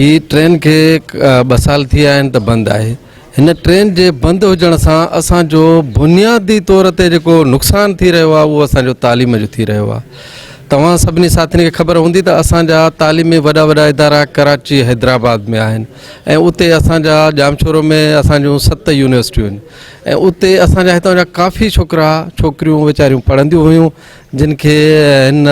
ही ट्रेन के 2 साल थी आहिनि त बंदि आहे। हिन ट्रेन जे बंदि हुजण सां असांजो बुनियादी तौर ते जेको नुक़सानु थी रहियो आहे उहो असांजो तालीम जो थी रहियो आहे। तव्हां सभिनी साथियुनि खे ख़बर हूंदी त असांजा तालीमी वॾा वॾा इदारा कराची हैदराबाद में आहिनि ऐं उते असांजा जामशोरो में असांजूं 7 यूनिवर्सिटियूं आहिनि ऐं उते असांजा हितां जा काफ़ी छोकिरा छोकिरियूं वीचारियूं पढ़ंदियूं हुयूं जिन खे हिन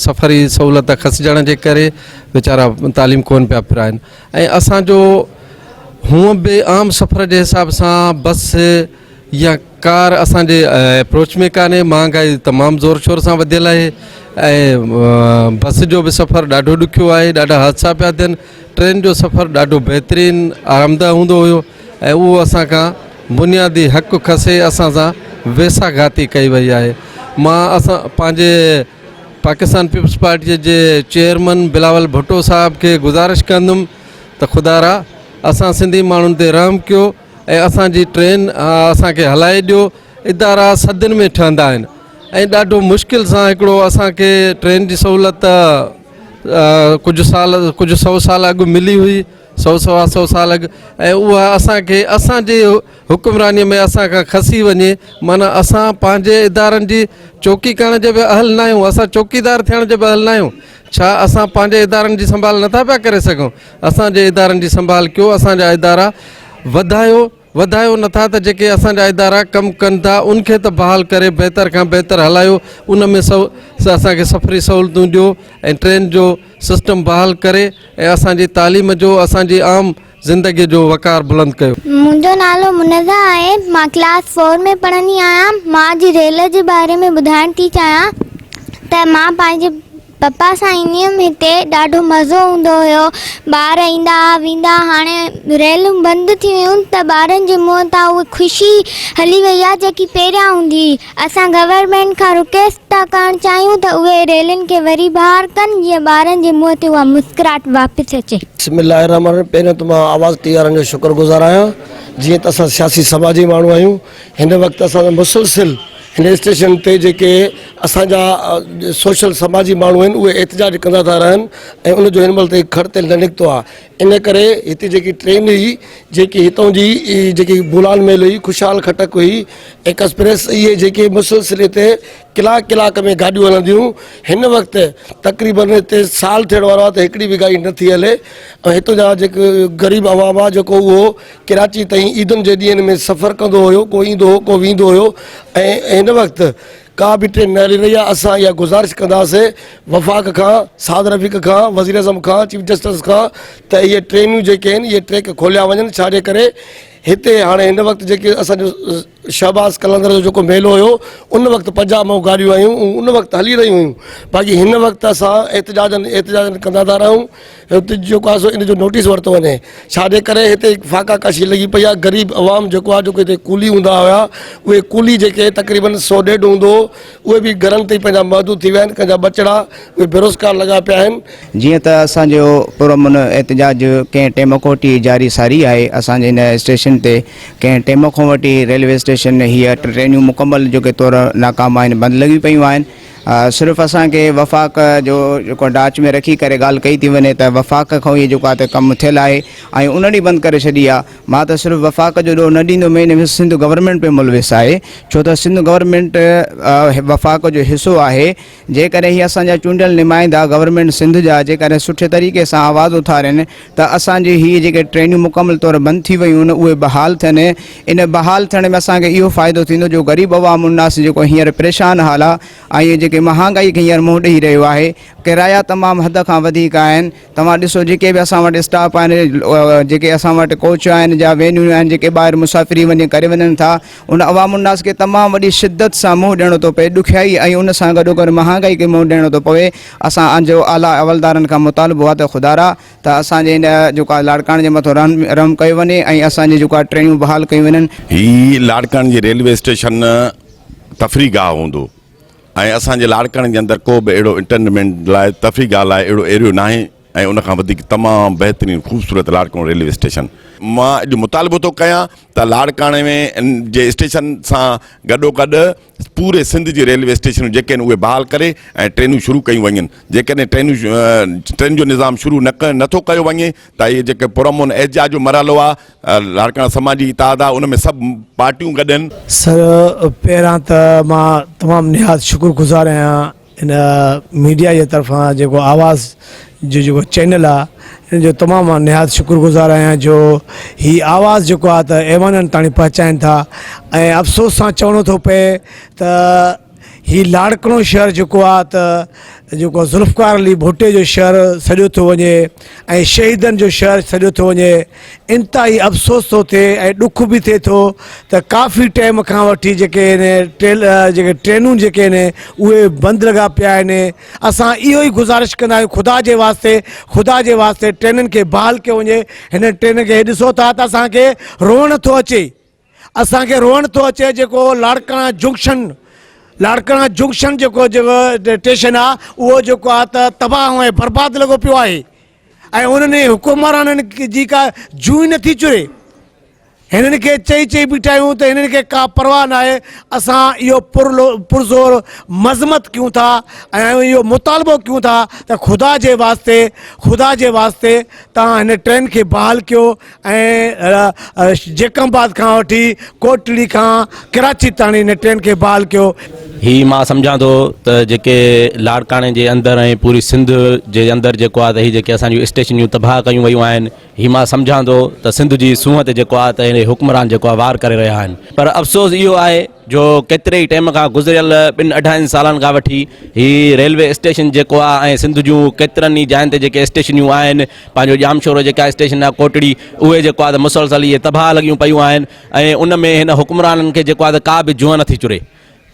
सफ़री सहूलियत खसिजण जे करे वीचारा तालीम कोन पिया पिराइनि। ऐं असांजो हूअं बि आम सफ़र जे हिसाब सां बस या कार असांजे अप्रोच में कान्हे। महांगाई तमामु ज़ोर शोर सां वधियल आहे ऐं बस जो बि सफ़र ॾाढो ॾुखियो आहे, ॾाढा हादसा पिया थियनि। ट्रेन जो सफ़र ॾाढो बहितरीनु आरामदह हूंदो हुयो ऐं उहो असां खां बुनियादी हक़ खसे असां सां वेसाघाती कई वई आहे। मां पंहिंजे पाकिस्तान पीपल्स पार्टीअ जे चेयरमैन बिलावल भुट्टो साहब खे गुज़ारिश कंदुमि त ख़ुदारा असां सिंधी माण्हुनि ते रहम कयो ऐं असांजी ट्रेन असांखे हलाए ॾियो। इदारा सदियुनि में ठहंदा आहिनि ऐं ॾाढो मुश्किल सां हिकिड़ो असांखे ट्रेन जी सहूलियत कुझु 100 साल अॻु मिली हुई, 100 साल अॻु, ऐं उहा असांखे असांजे हुक्मरानीअ में असांखां खसी वञे। माना असां पंहिंजे इदारनि जी चौकी करण जे बि अहल न आहियूं, असां चौकीदार थियण जे बि अहल न आहियूं। छा असां पंहिंजे इदारनि जी संभाल नथा पिया करे सघूं? असांजे इदारनि जी संभाल कयो, असांजा इदारा वधायो नथा त जेके असांजा इदारा कमु कनि था उनखे त बहाल करे बहितर खां बहितर हलायो। उन में असांखे सफ़री सहूलियतूं ॾियो ऐं ट्रेन जो सिस्टम बहाल करे ऐं असांजी तालीम जो असांजी आम ज़िंदगी जो वक़ार बुलंद कयो। मुंहिंजो नालो मुनज़ा आहे, मां क्लास 4 में पढ़ंदी आहियां। मां अॼु रेल जे बारे में ॿुधाइण थी चाहियां त मां पंहिंजे पप्पा सां ईंदी हुअमि। हिते ॾाढो मज़ो हूंदो हुयो, ॿार ईंदा वेंदा। हाणे रेलूं बंदि थी वियूं त ॿारनि जे मुंहं तां उहा ख़ुशी हली वई आहे जेकी पहिरियां हूंदी हुई। असां गवर्नमेंट खां रिक्वेस्ट था करणु चाहियूं त उहे रेलुनि खे वरी बहाल कनि जीअं ॿारनि जे मुंहं ते उहा मुस्कुराहट वापसि अचे। बिस्मिल्लाहिर्रहमानिर्रहीम। पहिरियों त मां आवाज़ टीआरनि जो शुक्रगुज़ार आहियां। जीअं त असां सियासी समाजी माण्हू आहियूं, हिन वक़्तु असां मुसलसिल हिन स्टेशन ते जेके असांजा सोशल समाजी माण्हू आहिनि उहे एहतजाज कंदा था रहनि ऐं उनजो हिन महिल ताईं खड़तेल न निकितो आहे। इन करे हिते जेकी ट्रेन हुई जेकी हितां जी जेकी बुलान मेल हुई, खुशहाल खटक हुई, एक्सप्रेस, इहे जेके मुसलसिल हिते कलाक में गाॾियूं हलंदियूं। हिन वक़्तु तक़रीबन हिते साल थियण वारो आहे त हिकिड़ी बि गाॾी नथी हले ऐं हितां जा जेके ग़रीब आवाम आहे जेको उहो कराची ताईं ईदुनि जे ॾींहंनि में सफ़र कंदो हुयो, को ईंदो हो को वेंदो हुयो। ऐं हिन वक़्तु का बि ट्रेन न हली रही आहे। असां इहा गुज़ारिश कंदासीं वफ़ाक़ खां, साद रफ़ीक़ खां, वज़ीर आज़म खां, चीफ जस्टिस खां त इहे ट्रेनियूं जेके आहिनि इहे ट्रैक खोलिया वञनि। छाजे करे हिते हाणे हिन वक़्तु जेके असांजो शहबाज़ कलंदर जो जेको मेलो हुयो उन वक़्तु 50 मां गाॾियूं आयूं, उन वक़्तु हली रहियूं हुयूं। बाक़ी हिन वक़्तु असां एहतजाजनि कंदा था रहूं। हिते जेको आहे सो इन जो नोटिस वरितो वञे। छाजे करे हिते फाका कशी लॻी पई आहे। ग़रीब अवाम जेको आहे, जेको हिते कूली हूंदा हुआ, उहे कूली जेके तक़रीबन 100-150 हूंदो, उहे बि घरनि ते पंहिंजा महदूद थी विया आहिनि। कंहिंजा बचड़ा उहे बेरोज़गार लॻा पिया आहिनि। जीअं त असांजो पुरअमन एहतजाज कंहिं टाइम खां वठी जारी सारी आहे। असांजे हिन स्टेशन ते कंहिं टाइम खां वठी रेलवे स्टेशन हीअ ट्रेनियूं मुकमल जेके तौर नाकाम आहिनि, बंदि लॻी पियूं आहिनि। सिर्फ़ु असांखे वफ़ाक़ जो जेको डाच में रखी करे ॻाल्हि कई थी वञे त वफ़ाक़ खां इहे जेको आहे त कमु थियलु आहे ऐं उन ॾींहुं बंदि करे छॾी आहे। मां त सिर्फ़ु वफ़ाक़ जो ॾोह न ॾींदो, मेन सिंध गवर्नमेंट पे मुलविस आहे, छो त सिंध गवर्नमेंट वफ़ाक़ जो हिसो आहे। जेकॾहिं हीअ असांजा चूंडियल नुमाइंदा गवर्नमेंट सिंध जा जेकॾहिं सुठे तरीक़े सां आवाज़ उथारनि त असांजी हीअ जेके ट्रेनियूं मुकमल तौर बंदि थी वियूं आहिनि उहे बहाल थियनि। इन बहाल थियण में असांखे इहो फ़ाइदो थींदो जो ग़रीब अवाम उन्नास जेको हींअर परेशान हाल आहे ऐं जेके महांगाई खे हींअर मुंहुं ॾेई रहियो आहे, किराया तमामु हद खां वधीक आहिनि। तव्हां ॾिसो जेके बि असां वटि स्टाफ आहिनि, जेके असां वटि कोच आहिनि या वेन्यूं आहिनि जेके ॿाहिरि मुसाफ़िरी करे वञनि था, उन अवाम उन्नास खे तमामु वॾी शिदत सां मुंहुं ॾियणो थो पए, ॾुखियाई ऐं उन सां गॾोगॾु महांगाई खे मुंहुं ॾियणो थो पवे। असां जो आला अवलदारनि खां मुतालबो आहे त ख़ुदारा त असांजे हिन जेको आहे लाड़काणे जे मथां रहम कयो वञे ऐं असांजी जेको आहे ट्रेनियूं बहाल कयूं वञनि। हीअ लाड़काणे जी रेलवे स्टेशन तफ़री गाह हूंदो ऐं असांजे लाड़काणे जे अंदरि को बि अहिड़ो इंटरटेनमेंट लाइ तफ़री गाह लाइ अहिड़ो एरियो न आहे ऐं उनखां वधीक तमामु बहितरीनु ख़ूबसूरत लाड़काणो रेलवे स्टेशन। मां अॼु मुतालबो थो कयां त लाड़काणे में जे स्टेशन सां गॾोगॾु पूरे सिंध जी रेलवे स्टेशनूं जेके आहिनि उहे बहाल करे ऐं ट्रेनूं शुरू कयूं वञनि। जेकॾहिं ट्रेन जो निज़ाम शुरू नथो कयो वञे त इहे जेके पुरअमन एहतिजाज जो मरहलो आहे लाड़काणा समाज जी इताद आहे उन में सभु पार्टियूं गॾनि। सर पहिरां त मां तमामु निहायत शुक्रगुज़ार आहियां इन मीडिया जे तरफ़ां जेको आवाज़ जो जेको चैनल आहे इन जो तमामु मां निहायत शुक्रगुज़ार आहियां जो हीअ आवाज़ जेको आहे त एवाननि ताणी पहुचाइनि था। ऐं अफ़सोस सां चवणो थो पए त हीअ लाड़काणो शहर जेको आहे त जेको ज़ुल्फ़कार अली भुट्टे जो शहर सॼो थो वञे ऐं शहीदनि जो शहर सॼो थो वञे। इंतिहाई अफ़सोस थो थिए ऐं ॾुख बि थिए थो त काफ़ी टाइम खां वठी जेके जेके ट्रेनूं जेके आहिनि उहे बंदि लॻा पिया आहिनि। असां इहो ई गुज़ारिश कंदा आहियूं ख़ुदा जे वास्ते ट्रेननि खे बहाल कयो वञे। हिन ट्रेन खे ॾिसो था त असांखे रोअण थो अचे जेको लाड़काणा जंक्शन जेको स्टेशन आहे उहो जेको आहे त तबाह ऐं बर्बादु लॻो पियो आहे ऐं उन्हनि हुकुमराननि जी का जूं ई नथी चुरे। हिननि खे चई बीठा आहियूं त हिननि खे का परवाह न आहे। असां इहो पुरज़ोर मज़मत कयूं था ऐं इहो मुतालबो कयूं था त ख़ुदा जे वास्ते तव्हां हिन ट्रेन खे बहाल कयो ऐं जेकमबाद खां वठी कोटड़ी खां कराची ताणी हिन ट्रेन खे बहाल कयो। ही मां सम्झां थो त जेके लाड़काणे जे अंदरि ऐं पूरी सिंध जे अंदरि जेको आहे त हीअ जेके असांजियूं स्टेशनियूं तबाह कयूं वयूं आहिनि ही मां सम्झां थो त सिंध जी सूंहं ते जेको आहे त हिन हुक्मरान जेको आहे वार करे रहिया आहिनि। पर अफ़सोस इहो आहे जो केतिरे ई टाइम खां गुज़िरियल 2-2.5 सालनि खां वठी ही रेलवे स्टेशन जेको आहे ऐं सिंध जूं केतिरनि ई जाइनि ते जेके स्टेशनियूं आहिनि पंहिंजो जामशोरो जेका स्टेशन आहे कोटड़ी उहे जेको आहे त मुसलसल इहे तबाह लॻियूं पियूं आहिनि ऐं उन में हिन हुक्मराननि खे जेको आहे त का बि जुआ नथी चुरे।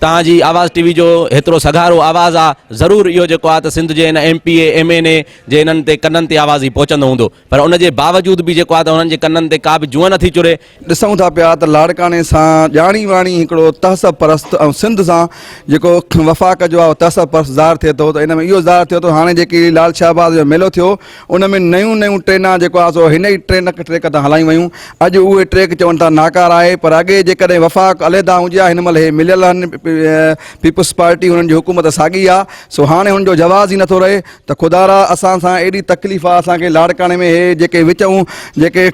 तव्हांजी आवाज़ टीवी जो हेतिरो सगारो आवाज़ आहे ज़रूरु इहो जेको आहे त सिंध जे हिन MPA MNA जे हिननि ते कननि ते आवाज़ ई पहुचंदो हूंदो पर उन जे बावजूद बि जेको आहे त उन्हनि जे कननि ते का बि जुआ नथी चुरे। ॾिसूं था पिया त लाड़काणे सां ॼाणी वाणी हिकिड़ो तहसब परस्त ऐं सिंध सां जेको वफ़ाक़ जो आहे तहसब परस्त ज़ाहिर थिए थो त इन में इहो ज़ाहिर थियो त हाणे जेकी लाल शाहबाज़ जो मेलो थियो उन में नयूं ट्रेनां जेको आहे सो हिन ई ट्रेक तां हलायूं वयूं। अॼु उहे ट्रेक चवनि था नाकार आहे पर अॻे जेकॾहिं वफ़ाक़ अलहदा हुजे हा हिन महिल हे मिलियल आहिनि पीपुल्स पार्टी हुननि जी हुकूमत साॻी आहे सो हाणे हुनजो जवाज़ ई नथो रहे त ख़ुदारा असां सां एॾी तकलीफ़ आहे असांखे लाड़काणे में हे जेके विचूं जेके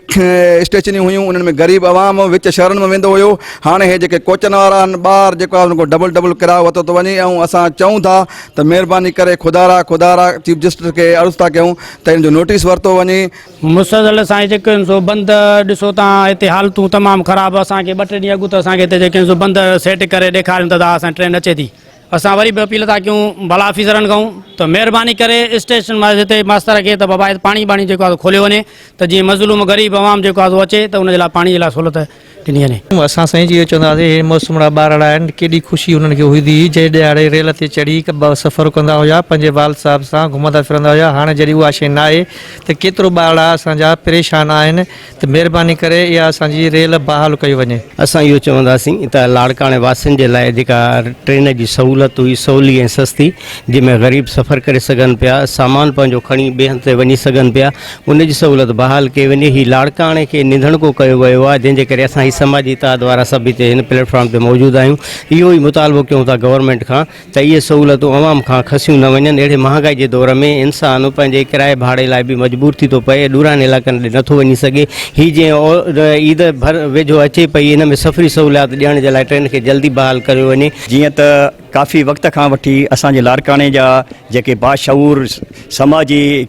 स्टेशनियूं हुयूं उन्हनि में ग़रीब आवाम विच शहरनि में वेंदो हुयो हाणे हे जेके कोचनि वारा आहिनि ॿार जेको आहे हुनखो डबल किरायो वरितो थो वञे ऐं असां चऊं था त महिरबानी करे ख़ुदारा चीफ जस्टिस खे अर्ज़ु था कयूं त हिन जो नोटिस वरितो वञे। मुसलसल असांजे जेके आहिनि सो बंदि ॾिसो तव्हां हिते हालतूं तमामु ख़राबु असांखे 2-3 ॾींहं अॻु त असांखे हिते जेके आहिनि सो बंदि सेट करे ॾेखारियूं त असां ट्रेन अचे थी। असां वरी बि अपील था कयूं भला ऑफिसरनि खां त महिरबानी करे स्टेशन मां हिते मास्तर खे त बाबा पाणी जेको आहे खोलियो वञे त जीअं मज़लूम ग़रीब आवाम जेको आहे अचे त उनजे लाइ पाणी जे लाइ सहूलियत ॾिनी वञे। असां साईं जी इहो चवंदासीं मौसम ॿार आहिनि केॾी ख़ुशी हुननि खे हुई जंहिं ॾियारे रेल ते चढ़ी सफ़र कंदा हुआ पंहिंजे वाल साहिब सां घुमंदा फिरंदा हुआ। हाणे जॾहिं उहा शइ न आहे त केतिरो ॿार असांजा परेशान आहिनि त महिरबानी करे इहा असांजी रेल बहाल कई वञे। असां इहो चवंदासीं त लाड़काणे वासियुनि जे लाइ जेका ट्रेन जी सहूलियत हुई सवली ऐं सस्ती जंहिंमें ग़रीब सफ़र करे सघनि पिया सामान पंहिंजो खणी ॿिए हंधि ते वञी सघनि पिया उनजी सहूलियत बहाल कई वञे। हीअ लाड़काणे खे निधणको कयो वियो आहे जंहिंजे करे असां ही समाजी इताद वारा सभु हिते हिन प्लेटफॉर्म ते मौजूदु आहियूं। इहो ई मुतालबो कयूं था गवर्नमेंट खां त इहे सहूलियतूं आवाम खां खसियूं न वञनि। अहिड़े महांगाई जे दौर में इंसानु पंहिंजे किराए भाड़े लाइ बि मजबूर थी थो पए ॾूराने इलाइक़नि ॾे नथो वञी सघे। हीअ जीअं ईद भर वेझो अचे पई हिन में सफ़री सहूलियत ॾियण जे लाइ ट्रेन खे जल्दी बहाल कयो वञे। जीअं त काफ़ी वक़्त खां वठी असांजे लाड़काणे जा जेके बाशऊर समाजी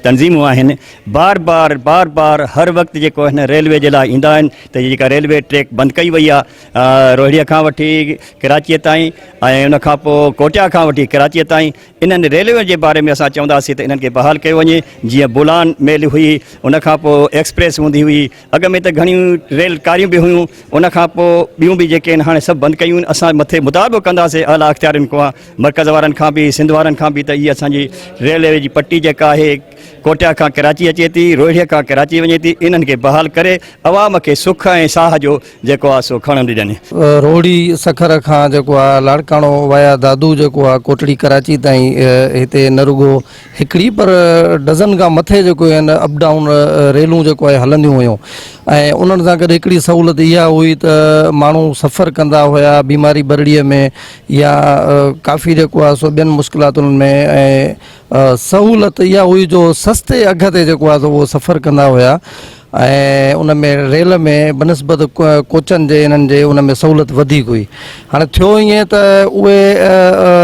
तंज़ीमूं आहिनि बार बार हर वक़्तु जेको हिन रेलवे जे लाइ ईंदा आहिनि त जेका रेलवे ट्रैक बंदि कई वई आहे रोहिड़ीअ खां वठी कराचीअ ताईं ऐं उन खां पोइ कोटिया खां वठी कराचीअ ताईं इन्हनि रेलवे जे बारे में असां चवंदासीं त इन्हनि खे बहाल कयो वञे। जीअं बुलान मेल हुई उन खां पोइ एक्सप्रेस हूंदी हुई अॻ में त घणियूं रेल कारियूं बि हुयूं उन खां पोइ ॿियूं बि जेके आहिनि हाणे सभु बंदि कयूं आहिनि। असां मथे मुतालबो कंदासीं आला अख़्तियारनि खां मर्कज़ वारनि खां बि सिंध वारनि खां बि त इहा असांजी रेलवे जी पट्टी जेका आहे कोटिया खां कराची अचे थी, रोहिड़ीअ खां कराची वञे थी, इन्हनि खे बहाल करे अवाम खे सुख ऐं साह जो जेको आहे सो खणण ॾियनि। रोहिड़ी सखर खां जेको आहे लाड़काणो वाया दादू जेको आहे कोटड़ी कराची ताईं हिते न रुगो हिकिड़ी पर डज़न खां मथे जेको आहिनि अप डाउन रेलूं जेको आहे हलंदियूं हुयूं ऐं उन्हनि सां गॾु हिकिड़ी सहूलियत इहा हुई त माण्हू सफ़र कंदा हुया बीमारी बरड़ीअ में या काफ़ी जेको आहे सो ॿियनि मुश्किलातुनि में ऐं सहूलियत इहा हुई जो सस्ते अघ ते जेको आहे उहो सफ़र कंदा हुया ऐं उन में रेल में बनस्बत कोचनि जे इन्हनि जे उन में सहूलियत वधीक हुई। हाणे थियो ईअं त उहे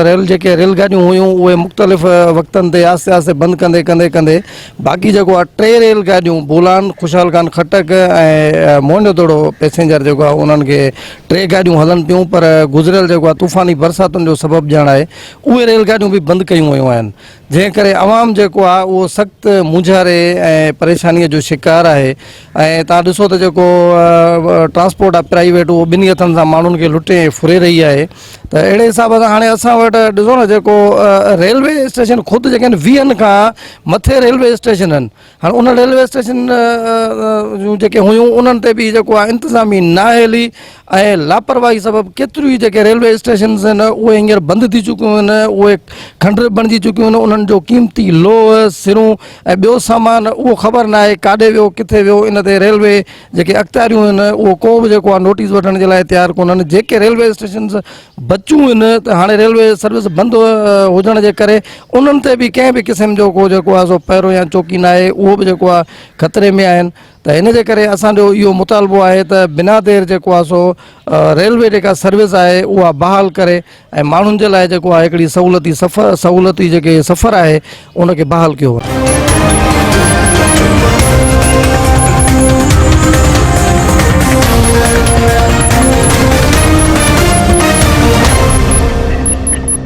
रेल जेके रेलगाॾियूं हुयूं उहे मुख़्तलिफ़ वक़्तनि ते आहिस्ते आहिस्ते बंदि कंदे कंदे कंदे बाक़ी जेको आहे 3 रेलगाॾियूं बोलान, खुशहाल खान खटक ऐं मोइनदड़ो पैसेंजर जेको आहे उन्हनि खे 3 गाॾियूं हलनि पियूं पर गुज़िरियल जेको आहे तूफ़ानी बरसातुनि जो सबबु ॼाण आहे उहे रेलगाॾियूं बि बंदि कयूं वियूं आहिनि जंहिं करे आवाम जेको आहे उहो सख़्तु मुंझारे ऐं परेशानीअ जो शिकार आहे। ऐं तव्हां ॾिसो त जेको ट्रांसपोर्ट आहे प्राइवेट उहो ॿिनी हथनि सां माण्हुनि खे लुटे फुरे रही आहे। त अहिड़े हिसाब सां हाणे असां वटि ॾिसो न जेको रेलवे स्टेशन ख़ुदि जेके आहिनि 20 खां मथे रेलवे स्टेशन आहिनि। हाणे उन रेलवे स्टेशन जूं जेके हुयूं उन्हनि ते बि जेको आहे इंतिज़ामी नाअहली ऐं लापरवाही सबबु केतिरियूं ई जेके रेलवे स्टेशन्स आहिनि उहे हींअर बंदि थी चुकियूं आहिनि, उहे खंडु बणिजी चुकियूं आहिनि। उन्हनि जो क़ीमती लोह सिरूं ऐं ॿियो सामान उहो ख़बर न आहे काॾे वियो किथे वियो। इन ते रेलवे जेके अख़्तियारियूं आहिनि उहो को बि जेको आहे नोटिस वठण जे लाइ तयारु कोन्हनि। जेके रेलवे स्टेशन्स बचियूं आहिनि त हाणे रेलवे सर्विस बंदि हुजण जे करे उन्हनि ते बि कंहिं बि क़िस्म जो को जेको आहे सो पहिरों या चौकी न आहे, उहो बि जेको आहे ख़तरे में आहिनि। त इन जे करे असांजो इहो मुतालबो आहे त बिना देरि जेको आहे सो रेलवे जेका सर्विस आहे उहा बहाल करे ऐं माण्हुनि जे लाइ जेको आहे हिकिड़ी सहूलियती जेके सफ़र आहे उनखे बहाल कयो वञे।